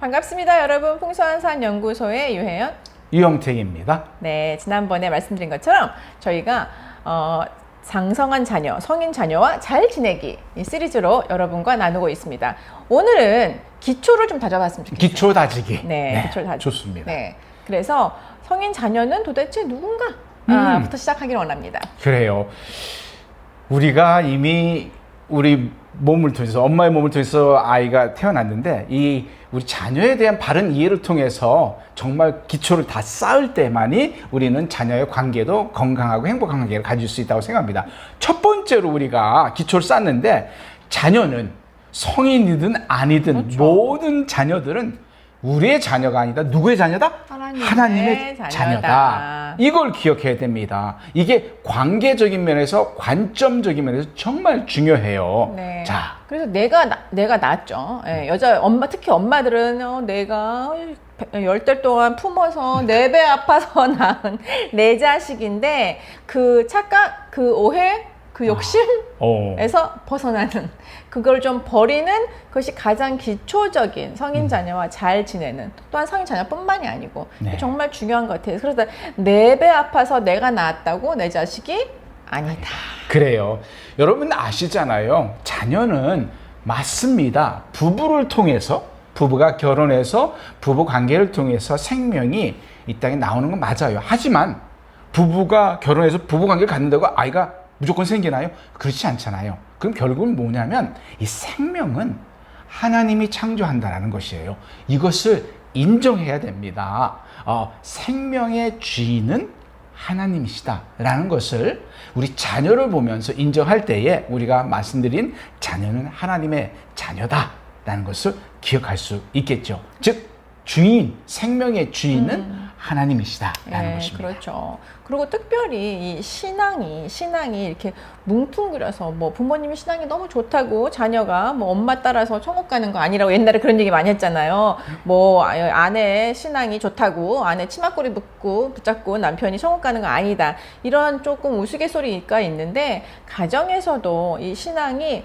반갑습니다, 여러분. 풍성한산 연구소의 유혜연, 유영택입니다. 네, 지난번에 말씀드린 것처럼 저희가 장성한 자녀, 성인 자녀와 잘 지내기 이 시리즈로 여러분과 나누고 있습니다. 오늘은 기초를 좀 다져봤으면 좋겠어요. 기초 다지기. 네, 기초를 다지기. 좋습니다. 네, 그래서 성인 자녀는 도대체 누군가? 부터 시작하기를 원합니다. 그래요. 우리가 이미 우리 몸을 통해서, 엄마의 몸을 통해서 아이가 태어났는데, 이 우리 자녀에 대한 바른 이해를 통해서 정말 기초를 다 쌓을 때만이 우리는 자녀의 관계도 건강하고 행복한 관계를 가질 수 있다고 생각합니다. 첫 번째로 우리가 기초를 쌓는데, 자녀는 성인이든 아니든 그렇죠. 모든 자녀들은 우리의 자녀가 아니다. 누구의 자녀다? 하나님의 자녀다. 이걸 기억해야 됩니다. 이게 관계적인 면에서, 관점적인 면에서 정말 중요해요. 네. 자, 그래서 내가 낳았죠. 예, 여자 엄마, 특히 엄마들은 내가 10달 동안 품어서 내 배 아파서 낳은 내 자식인데, 그 착각, 그 오해, 그 욕심에서 벗어나는, 그걸 좀 버리는 것이 가장 기초적인 성인 자녀와 잘 지내는, 또한 성인 자녀뿐만이 아니고 네. 정말 중요한 것 같아요. 그래서 내 배 아파서 내가 낳았다고 내 자식이 아니다. 그래요. 여러분 아시잖아요. 자녀는 맞습니다. 부부를 통해서, 부부가 결혼해서 부부 관계를 통해서 생명이 이 땅에 나오는 건 맞아요. 하지만 부부가 결혼해서 부부 관계를 갖는다고 아이가 무조건 생기나요? 그렇지 않잖아요. 그럼 결국은 뭐냐면 이 생명은 하나님이 창조한다는 것이에요. 이것을 인정해야 됩니다. 생명의 주인은 하나님이시다라는 것을 우리 자녀를 보면서 인정할 때에 우리가 말씀드린 자녀는 하나님의 자녀다라는 것을 기억할 수 있겠죠. 즉 주인, 생명의 주인은 하나님이시다라는 것입니다. 그렇죠. 그리고 특별히 이 신앙이 이렇게 뭉뚱그려서, 뭐 부모님이 신앙이 너무 좋다고 자녀가 뭐 엄마 따라서 천국 가는 거 아니라고 옛날에 그런 얘기 많이 했잖아요. 뭐 아내 신앙이 좋다고 아내 치마꼬리 붙잡고 남편이 천국 가는 거 아니다, 이런 조금 우스갯소리가 있는데, 가정에서도 이 신앙이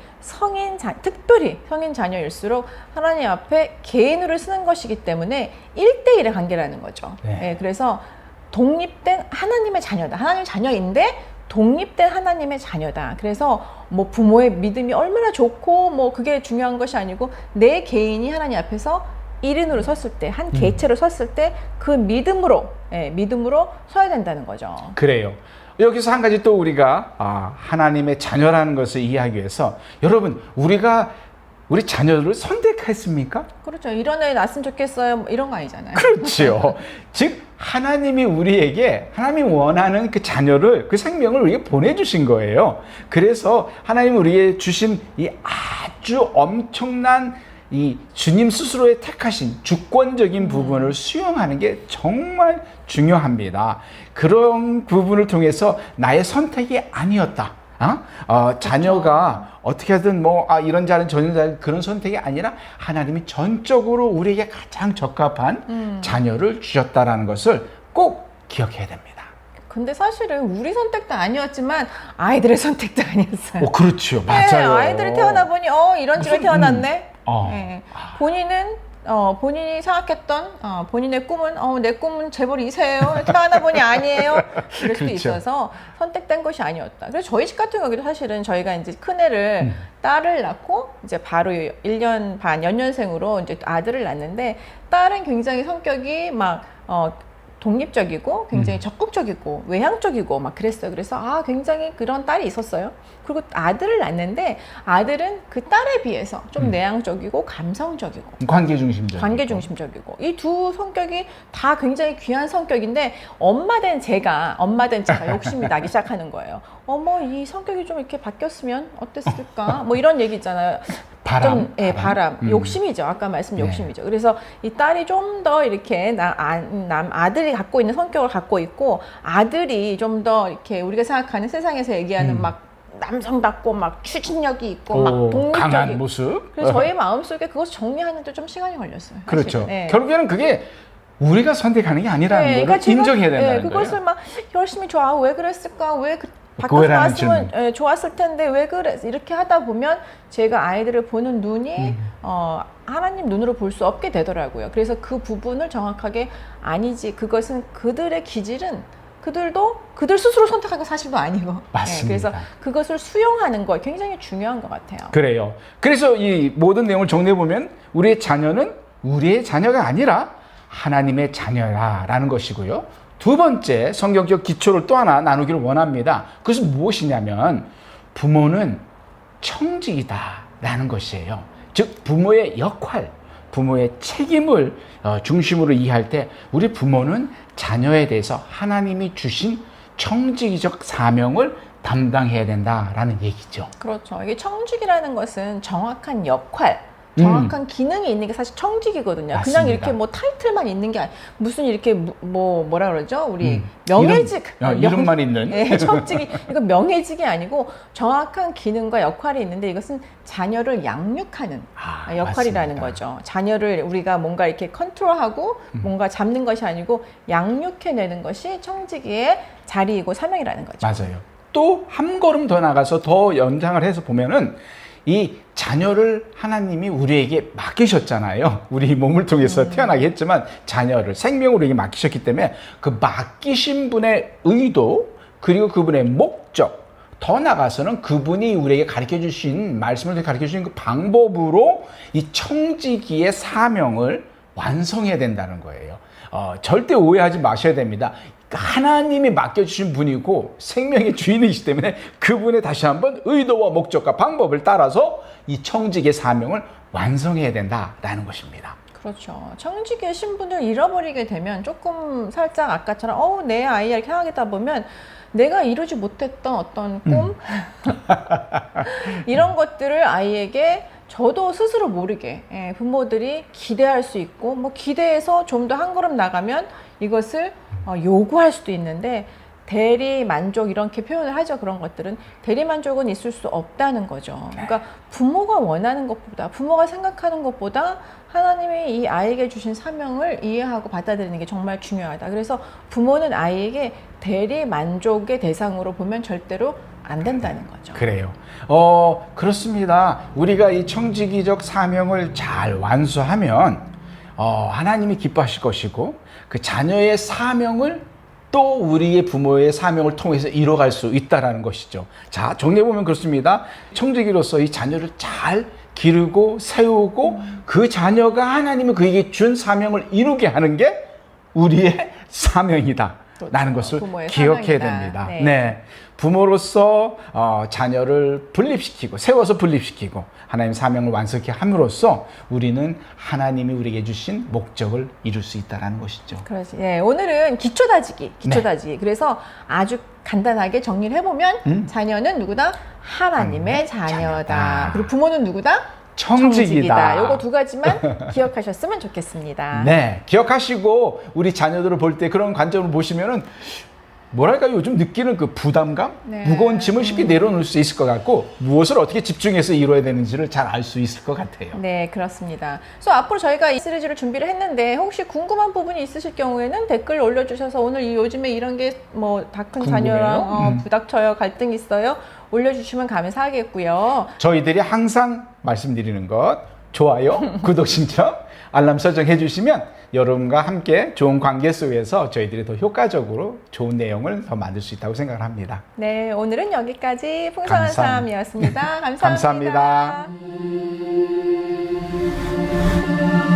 특별히 성인 자녀일수록 하나님 앞에 개인으로 쓰는 것이기 때문에 1대1의 관계라는 거죠. 네. 네, 그래서 독립된 하나님의 자녀다. 하나님의 자녀인데 독립된 하나님의 자녀다. 그래서 뭐 부모의 믿음이 얼마나 좋고 뭐 그게 중요한 것이 아니고, 내 개인이 하나님 앞에서 1인으로 섰을 때, 한 개체로 섰을 때 그 믿음으로 서야 된다는 거죠. 그래요. 여기서 한 가지 또 우리가 하나님의 자녀라는 것을 이해하기 위해서, 여러분 우리가 우리 자녀를 선택했습니까? 그렇죠. 이런 애 낳았으면 좋겠어요, 뭐 이런 거 아니잖아요. 그렇지요. 즉 하나님이 우리에게, 하나님이 원하는 그 자녀를, 그 생명을 우리에게 보내주신 거예요. 그래서 하나님이 우리에게 주신 이 아주 엄청난 이 주님 스스로의 택하신 주권적인 부분을 수용하는 게 정말 중요합니다. 그런 부분을 통해서 나의 선택이 아니었다. 자녀가 어떻게 하든 이런 자는 저런 자, 그런 선택이 아니라 하나님이 전적으로 우리에게 가장 적합한 자녀를 주셨다라는 것을 꼭 기억해야 됩니다. 근데 사실은 우리 선택도 아니었지만 아이들의 선택도 아니었어요. 그렇죠. 네, 맞아요. 아이들이 태어나 보니 이런 집에 태어났네. 네. 본인은 본인이 생각했던 본인의 꿈은 내 꿈은 재벌 2세예요. 태어나 보니 아니에요. 이럴 수도 그렇죠. 있어서 선택된 것이 아니었다. 그래서 저희 집 같은 경우도 사실은 저희가 이제 큰애를 딸을 낳고 이제 바로 1년 반 연년생으로 이제 아들을 낳는데, 딸은 굉장히 성격이 막 독립적이고 굉장히 적극적이고 외향적이고 막 그랬어요. 그래서 굉장히 그런 딸이 있었어요. 그리고 아들을 낳는데, 아들은 그 딸에 비해서 좀 내향적이고 감성적이고 관계 중심적이고 이 두 성격이 다 굉장히 귀한 성격인데, 엄마 된 제가 욕심이 나기 시작하는 거예요. 어머, 이 성격이 좀 이렇게 바뀌었으면 어땠을까? 뭐 이런 얘기 있잖아요. 바람. 욕심이죠. 아까 말씀 욕심이죠. 그래서 이 딸이 좀 더 이렇게 아들이 갖고 있는 성격을 갖고 있고, 아들이 좀 더 이렇게 우리가 생각하는 세상에서 얘기하는 막 남성답고 막 추진력이 있고 막 독립적이고 강한 모습. 그래서 저희 마음속에 그것을 정리하는 데 좀 시간이 걸렸어요. 그렇죠. 네. 결국에는 그게 우리가 선택하는 게 아니라는 걸 그러니까 인정해야 된다는 거예요. 그것을 막 열심히 왜 그랬을까, 왜 바꿔서 그거라는 나왔으면 질문. 좋았을 텐데 왜 그래? 이렇게 하다 보면 제가 아이들을 보는 눈이 하나님 눈으로 볼 수 없게 되더라고요. 그래서 그 부분을 정확하게 아니지. 그것은 그들의 기질은 그들 스스로 선택한 거 사실도 아니고. 맞습니다. 그래서 그것을 수용하는 거 굉장히 중요한 것 같아요. 그래요. 그래서 이 모든 내용을 정리해 보면 우리의 자녀는 우리의 자녀가 아니라 하나님의 자녀라라는 것이고요. 두 번째 성경적 기초를 또 하나 나누기를 원합니다. 그것은 무엇이냐면 부모는 청직이다라는 것이에요. 즉 부모의 역할, 부모의 책임을 중심으로 이해할 때 우리 부모는 자녀에 대해서 하나님이 주신 청지기적 사명을 담당해야 된다라는 얘기죠. 그렇죠. 이게 청직이라는 것은 정확한 역할, 정확한 기능이 있는 게 사실 청직이거든요. 맞습니다. 그냥 이렇게 뭐 타이틀만 있는 게 무슨 이렇게 뭐라 그러죠? 우리 명예직. 이름만 있는. 네, 청직이 이거 명예직이 아니고 정확한 기능과 역할이 있는데 이것은 자녀를 양육하는 역할이라는 맞습니다. 거죠. 자녀를 우리가 뭔가 이렇게 컨트롤하고 뭔가 잡는 것이 아니고 양육해내는 것이 청직이의 자리이고 사명이라는 거죠. 맞아요. 또 한 걸음 더 나가서 더 연장을 해서 보면은 이 자녀를 하나님이 우리에게 맡기셨잖아요. 우리 몸을 통해서 태어나게 했지만 자녀를 생명을 우리에게 맡기셨기 때문에 그 맡기신 분의 의도 그리고 그분의 목적 더 나가서는 그분이 우리에게 가르쳐 주신 말씀을 가르쳐 주신 그 방법으로 이 청지기의 사명을 완성해야 된다는 거예요. 절대 오해하지 마셔야 됩니다. 하나님이 맡겨주신 분이고 생명의 주인이시기 때문에 그분의 다시 한번 의도와 목적과 방법을 따라서 이 청직의 사명을 완성해야 된다라는 것입니다. 그렇죠. 청직의 신분을 잃어버리게 되면 조금 살짝 아까처럼 내 아이를 이렇게 하겠다 보면 내가 이루지 못했던 어떤 꿈 이런 것들을 아이에게 저도 스스로 모르게 부모들이 기대할 수 있고 뭐 기대해서 좀 더 한 걸음 나가면 이것을 요구할 수도 있는데 대리 만족 이렇게 표현을 하죠. 그런 것들은 대리 만족은 있을 수 없다는 거죠. 그러니까 부모가 원하는 것보다 부모가 생각하는 것보다 하나님이 이 아이에게 주신 사명을 이해하고 받아들이는 게 정말 중요하다. 그래서 부모는 아이에게 대리 만족의 대상으로 보면 절대로 안 된다는 거죠. 그래요. 그렇습니다. 우리가 이 청지기적 사명을 잘 완수하면 하나님이 기뻐하실 것이고 그 자녀의 사명을 또 우리의 부모의 사명을 통해서 이뤄갈 수 있다는 것이죠. 자, 정리해보면 그렇습니다. 청지기로서 이 자녀를 잘 기르고 세우고 그 자녀가 하나님이 그에게 준 사명을 이루게 하는 게 우리의 사명이다. 라는 것을 기억해야 사명이다. 됩니다. 네. 부모로서 자녀를 분립시키고 세워서 분립시키고 하나님 사명을 완성케 함으로써 우리는 하나님이 우리에게 주신 목적을 이룰 수 있다는 것이죠. 그렇지. 네, 오늘은 기초 다지기. 그래서 아주 간단하게 정리를 해보면 자녀는 누구다? 하나님의 자녀다. 그리고 부모는 누구다? 청직이다. 요거 두 가지만 기억하셨으면 좋겠습니다. 네, 기억하시고 우리 자녀들을 볼 때 그런 관점을 보시면은 뭐랄까 요즘 느끼는 그 부담감, 무거운 짐을 쉽게 내려놓을 수 있을 것 같고 무엇을 어떻게 집중해서 이루어야 되는지를 잘 알 수 있을 것 같아요. 네, 그렇습니다. 그래서 앞으로 저희가 이 시리즈를 준비를 했는데 혹시 궁금한 부분이 있으실 경우에는 댓글 올려주셔서 오늘 요즘에 이런 게 뭐 다 큰 자녀랑 부닥쳐요, 갈등 있어요 올려주시면 감사하겠고요. 저희들이 항상 말씀드리는 것 좋아요, 구독 신청, 알람 설정 해주시면 여러분과 함께 좋은 관계 속에서 저희들이 더 효과적으로 좋은 내용을 더 만들 수 있다고 생각을 합니다. 네, 오늘은 여기까지 풍성한 삶이었습니다. 감사합니다. 감사합니다.